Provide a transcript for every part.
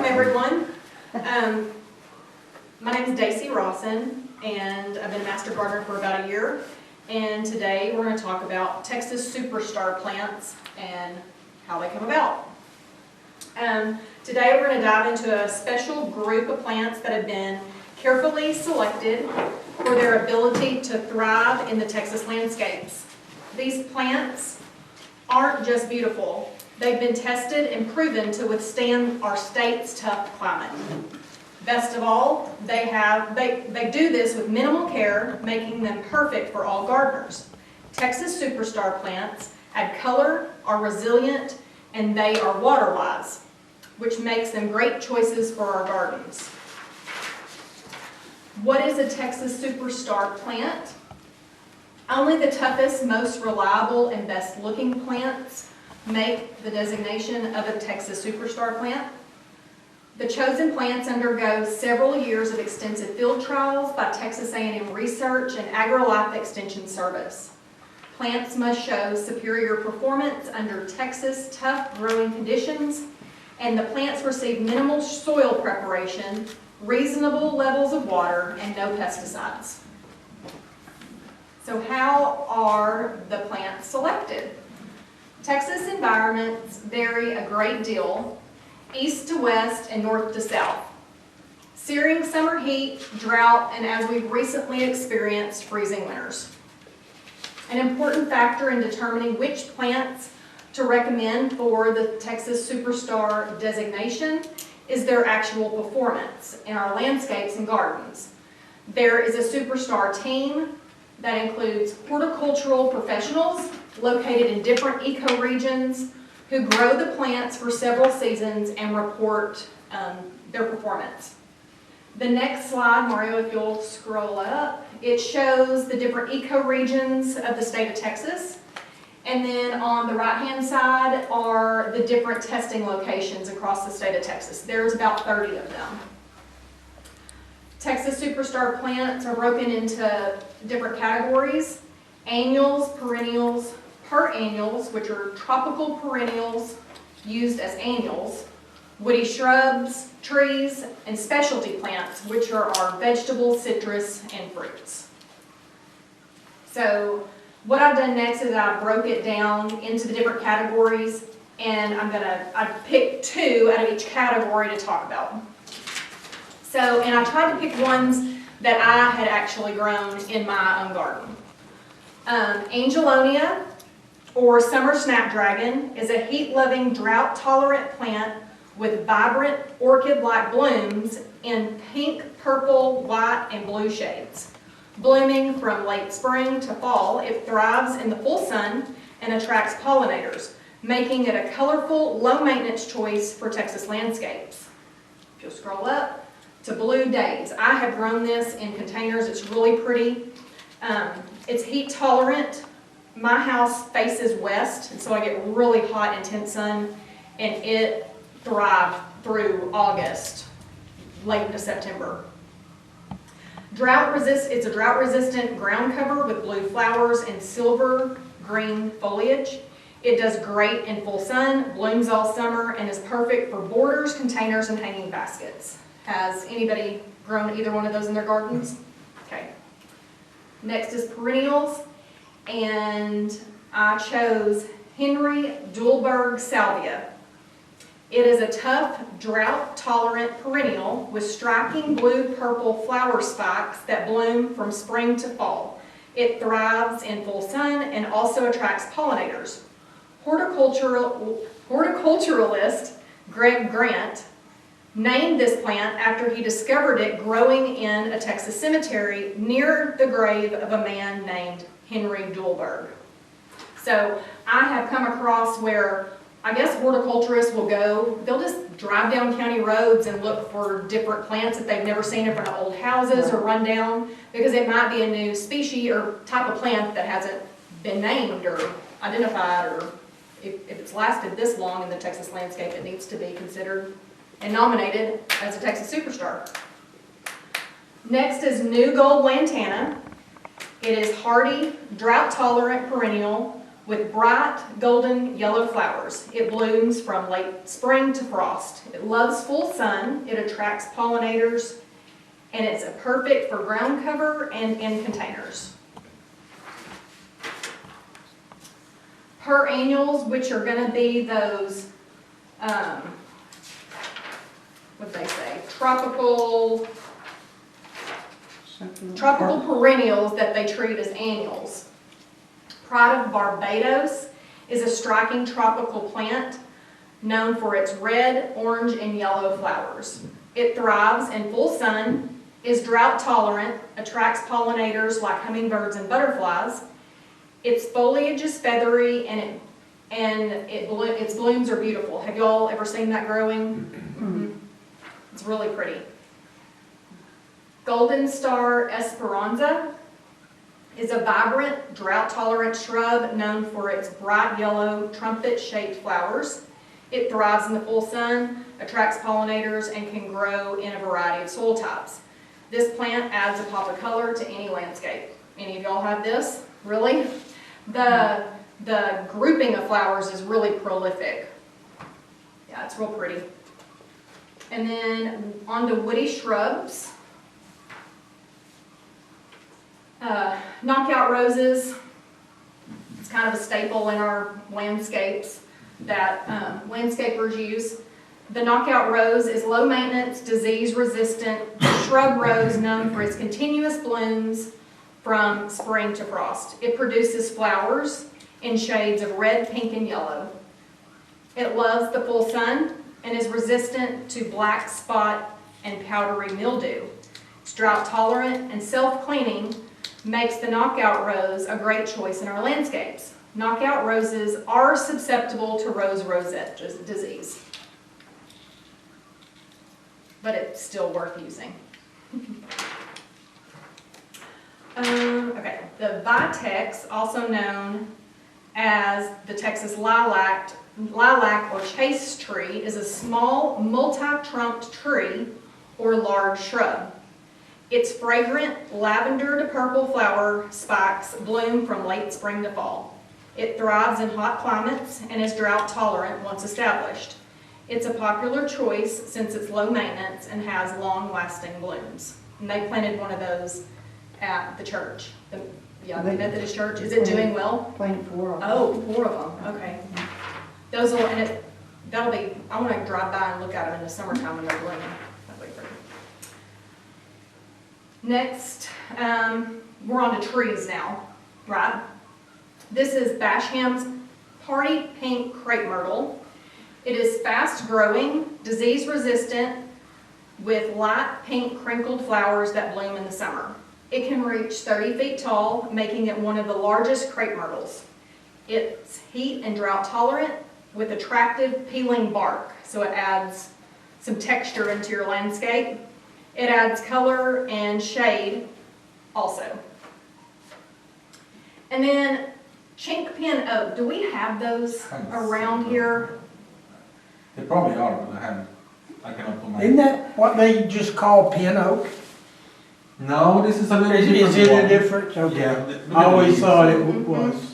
Welcome everyone. My name is Daci Rawson and I've been a Master Gardener for about a year. And today we're going to talk about Texas Superstar plants and how they come about. Today we're going to dive into a special group of plants that have been carefully selected for their ability to thrive in the Texas landscapes. These plants aren't just beautiful. They've been tested and proven to withstand our state's tough climate. Best of all, they do this with minimal care, making them perfect for all gardeners. Texas Superstar plants add color, are resilient, and they are water-wise, which makes them great choices for our gardens. What is a Texas Superstar plant? Only the toughest, most reliable, and best-looking plants make the designation of a Texas Superstar plant. The chosen plants undergo several years of extensive field trials by Texas A&M Research and AgriLife Extension Service. Plants must show superior performance under Texas tough growing conditions, and the plants receive minimal soil preparation, reasonable levels of water, and no pesticides. So how are the plants selected? Texas environments vary a great deal, east to west and north to south. Searing summer heat, drought, and as we've recently experienced, freezing winters. An important factor in determining which plants to recommend for the Texas Superstar designation is their actual performance in our landscapes and gardens. There is a Superstar team that includes horticultural professionals located in different ecoregions who grow the plants for several seasons and report their performance. The next slide, Mario, if you'll scroll up, it shows the different ecoregions of the state of Texas. And then on the right-hand side are the different testing locations across the state of Texas. There's about 30 of them. Texas Superstar plants are broken into different categories: annuals, perennials, perennials, which are tropical perennials used as annuals, woody shrubs, trees, and specialty plants, which are our vegetables, citrus, and fruits. So what I've done next is I broke it down into the different categories, and I picked two out of each category to talk about. So, and I tried to pick ones that I had actually grown in my own garden. Angelonia, or summer snapdragon, is a heat-loving, drought-tolerant plant with vibrant orchid-like blooms in pink, purple, white, and blue shades. Blooming from late spring to fall, it thrives in the full sun and attracts pollinators, making it a colorful, low-maintenance choice for Texas landscapes. If you'll scroll up to Blue Days. I have grown this in containers. It's really pretty. It's heat-tolerant. My house faces west, and so I get really hot, intense sun, and it thrived through August, late into September. It's a drought-resistant ground cover with blue flowers and silver-green foliage. It does great in full sun, blooms all summer, and is perfect for borders, containers, and hanging baskets. Has anybody grown either one of those in their gardens? Okay. Next is perennials, and I chose Henry Dulberg Salvia. It is a tough, drought-tolerant perennial with striking blue-purple flower spikes that bloom from spring to fall. It thrives in full sun and also attracts pollinators. Horticulturalist Greg Grant named this plant after he discovered it growing in a Texas cemetery near the grave of a man named Henry Dulberg. So I have come across where I guess horticulturists will go, they'll just drive down county roads and look for different plants that they've never seen in front of old houses or run down, because it might be a new species or type of plant that hasn't been named or identified, or if it's lasted this long in the Texas landscape, it needs to be considered and nominated as a Texas Superstar. Next is New Gold Lantana. It is hardy, drought-tolerant perennial with bright golden yellow flowers. It blooms from late spring to frost. It loves full sun, it attracts pollinators, and it's perfect for ground cover and in containers. Perennials, which are going to be those, what they say, tropical perennials that they treat as annuals. Pride of Barbados is a striking tropical plant known for its red, orange, and yellow flowers. It thrives in full sun, is drought tolerant, attracts pollinators like hummingbirds and butterflies. Its foliage is feathery and its blooms are beautiful. Have y'all ever seen that growing? Mm-hmm. It's really pretty. Golden Star Esperanza is a vibrant, drought-tolerant shrub known for its bright yellow, trumpet-shaped flowers. It thrives in the full sun, attracts pollinators, and can grow in a variety of soil types. This plant adds a pop of color to any landscape. Any of y'all have this? Really? The grouping of flowers is really prolific. Yeah, it's real pretty. And then on to woody shrubs. Knockout roses. It's kind of a staple in our landscapes that landscapers use. The knockout rose is low maintenance, disease resistant shrub rose known for its continuous blooms from spring to frost. It produces flowers in shades of red, pink, and yellow. It loves the full sun and is resistant to black spot and powdery mildew. It's drought tolerant and self-cleaning makes the knockout rose a great choice in our landscapes. Knockout roses are susceptible to rosette disease, but it's still worth using. Okay, the vitex, also known as the Texas lilac or chase tree, is a small multi-trumped tree or large shrub. Its fragrant lavender to purple flower spikes bloom from late spring to fall. It thrives in hot climates and is drought tolerant once established. It's a popular choice since it's low maintenance and has long-lasting blooms. And they planted one of those at the church, the Methodist church. Is it doing well? Planted 4 of them. Oh, 4 of them. Okay. Those will, and that'll be. I want to drive by and look at them in the summertime when they're blooming. That'll be pretty. Next, we're on to trees now, right? This is Basham's Party Pink Crepe Myrtle. It is fast growing, disease resistant, with light pink crinkled flowers that bloom in the summer. It can reach 30 feet tall, making it one of the largest crepe myrtles. It's heat and drought tolerant with attractive peeling bark, so it adds some texture into your landscape. It adds color and shade also. And then chinkpin oak. Do we have those around here? They probably are, but I cannot put my... Isn't that what they just call pin oak? No, this is a little different Is it one. a difference? Okay. Yeah, I always thought it Mm-hmm. was.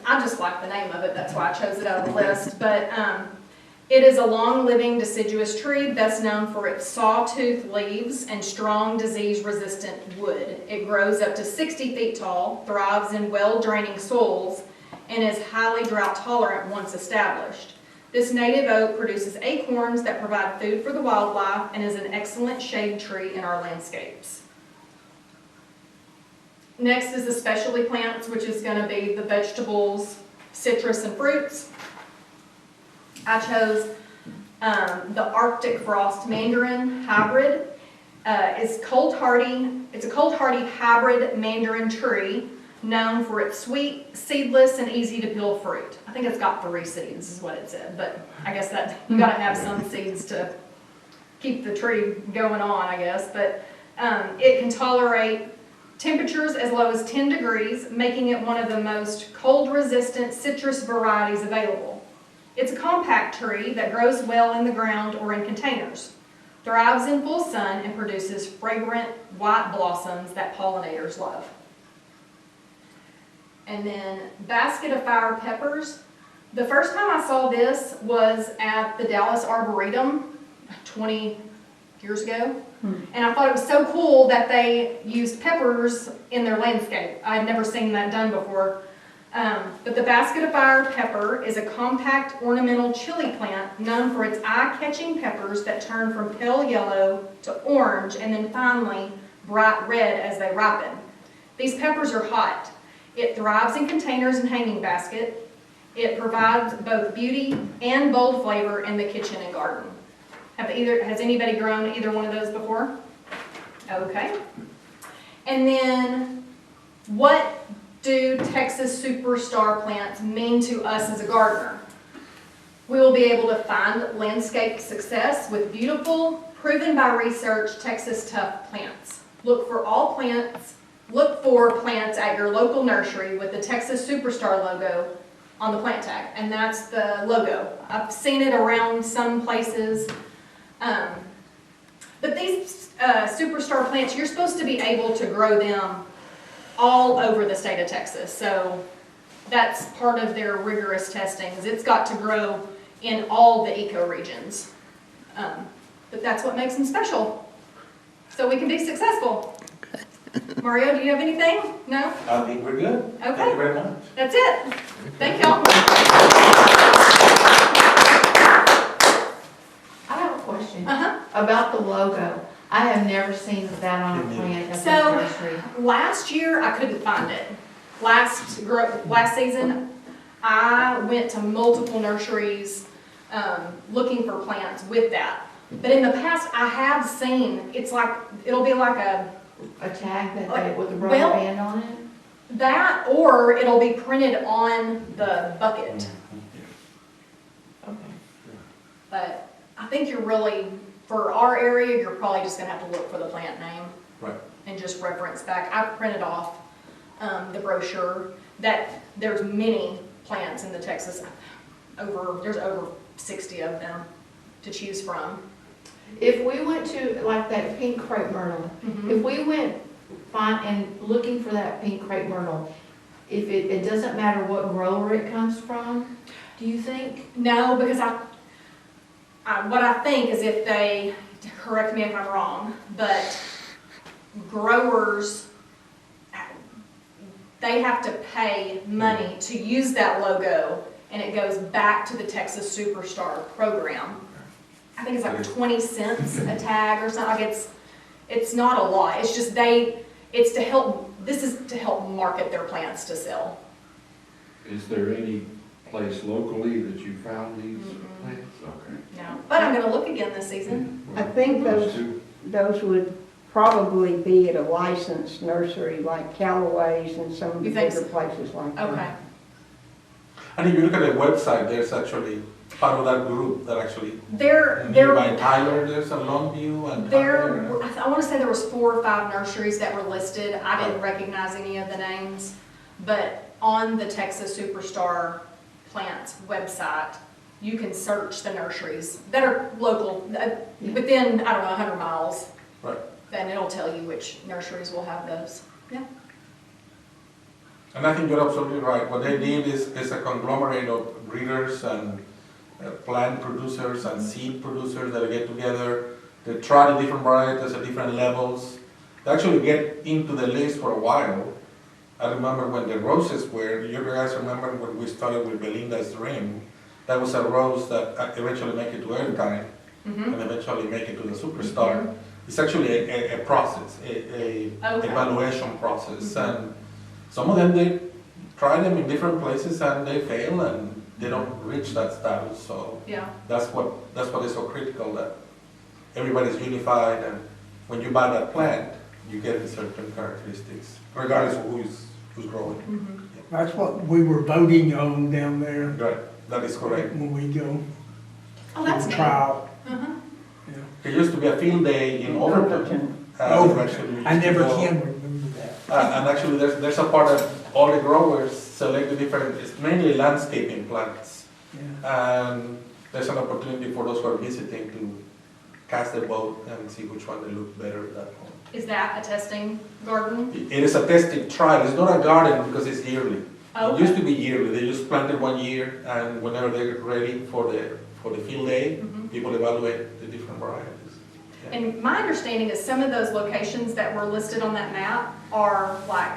I just like the name of it, that's why I chose it out of the list. But it is a long-living deciduous tree best known for its sawtooth leaves and strong disease-resistant wood. It grows up to 60 feet tall, thrives in well-draining soils, and is highly drought-tolerant once established. This native oak produces acorns that provide food for the wildlife and is an excellent shade tree in our landscapes. Next is the specialty plants, which is going to be the vegetables, citrus, and fruits. I chose the Arctic Frost Mandarin hybrid. It's a cold hardy hybrid mandarin tree known for its sweet, seedless, and easy to peel fruit. I think it's got 3 seeds is what it said, but I guess that you got to have some seeds to keep the tree going on, I guess. But it can tolerate temperatures as low as 10 degrees, making it one of the most cold-resistant citrus varieties available. It's a compact tree that grows well in the ground or in containers, thrives in full sun, and produces fragrant white blossoms that pollinators love. And then basket of fire peppers. The first time I saw this was at the Dallas Arboretum 20 years ago. And I thought it was so cool that they used peppers in their landscape. I had never seen that done before. But the basket of fire pepper is a compact ornamental chili plant known for its eye-catching peppers that turn from pale yellow to orange and then finally bright red as they ripen. These peppers are hot. It thrives in containers and hanging basket. It provides both beauty and bold flavor in the kitchen and garden. Has anybody grown either one of those before? Okay. And then, what do Texas Superstar plants mean to us as a gardener? We will be able to find landscape success with beautiful, proven by research Texas tough plants. Look for plants at your local nursery with the Texas Superstar logo on the plant tag, and that's the logo. I've seen it around some places. But these Superstar plants, you're supposed to be able to grow them all over the state of Texas. So that's part of their rigorous testing, is it's got to grow in all the ecoregions. But that's what makes them special. So we can be successful. Mario, do you have anything? No? I think we're good. Okay. Thank you very much. That's it. Thank y'all. I have a question Uh-huh. about the logo. I have never seen that on a plant at the So- nursery. Last year, I couldn't find it. Last season, I went to multiple nurseries looking for plants with that. But in the past, I have seen, it'll be like A tag that Like, with a rubber well- band on it? that, or it'll be printed on the bucket. Okay. But I think for our area, you're probably just gonna have to look for the plant name. Right. And just reference back. I printed off the brochure that there's many plants in the Texas, there's over 60 of them to choose from. If we went to, like that pink crepe myrtle, if we went looking for that pink crepe myrtle, if it doesn't matter what grower it comes from, do you think? No, because what I think is if they, correct me if I'm wrong, but growers, they have to pay money to use that logo, and it goes back to the Texas Superstar program. I think it's like 20 cents a tag or something. Like it's not a lot. It's just this is to help market their plants to sell. Is there any place locally that you found these plants? Okay. No, but I'm gonna look again this season. I think Those two? those would probably be at a licensed nursery like Callaway's and some of the You think bigger so? places like that. Okay. And if you look at the website, there's actually part of that group that actually, They're nearby Tyler, there's a Longview and Tyler. I want to say there was 4 or 5 nurseries that were listed. I didn't recognize any of the names, but on the Texas Superstar Plants website, you can search the nurseries that are local, within, I don't know, 100 miles. Right. Then it'll tell you which nurseries will have those. Yeah. And I think you're absolutely right. What they did is a conglomerate of breeders and plant producers and seed producers that get together. They try the different varieties at different levels. They actually get into the list for a while. I remember when the roses were, you guys remember when we started with Belinda's Dream? That was a rose that eventually make it to airtime and eventually make it to the Superstar. It's actually a process, a evaluation process. And some of them, they try them in different places and they fail and they don't reach that status. So Yeah. that's what is so critical, that everybody's unified, and when you buy that plant, you get certain characteristics, regardless of who's growing. That's what we were voting on down there Right, that is correct. when we go Oh, that's to neat. trial. Uh-huh. Yeah. There used to be a field day in Overton. Actually, I never go. can remember that. And actually, there's a part that all the growers select the different, it's mainly landscaping plants. Yeah. And there's an opportunity for those who are visiting to cast their vote and see which one they look better at that point. Is that a testing garden? It is a testing trial. It's not a garden because it's yearly. Oh, It used okay. to be yearly, they just planted 1 year, and whenever they're ready for the field day, Mhm. people evaluate the different varieties. Yeah. And my understanding is some of those locations that were listed on that map are like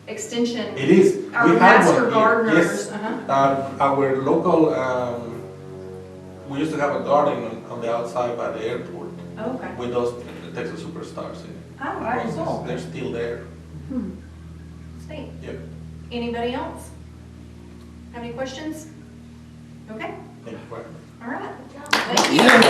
extension, It is. our We have master one here. gardeners. Yes. Uh-huh. Our local, we used to have a garden on the outside by the airport Okay. with those Texas superstars in it. Oh, very cool. They're still there. Sweet. Yep. Anybody else? Have any questions? Okay, Thank you very much. all right. Thank you.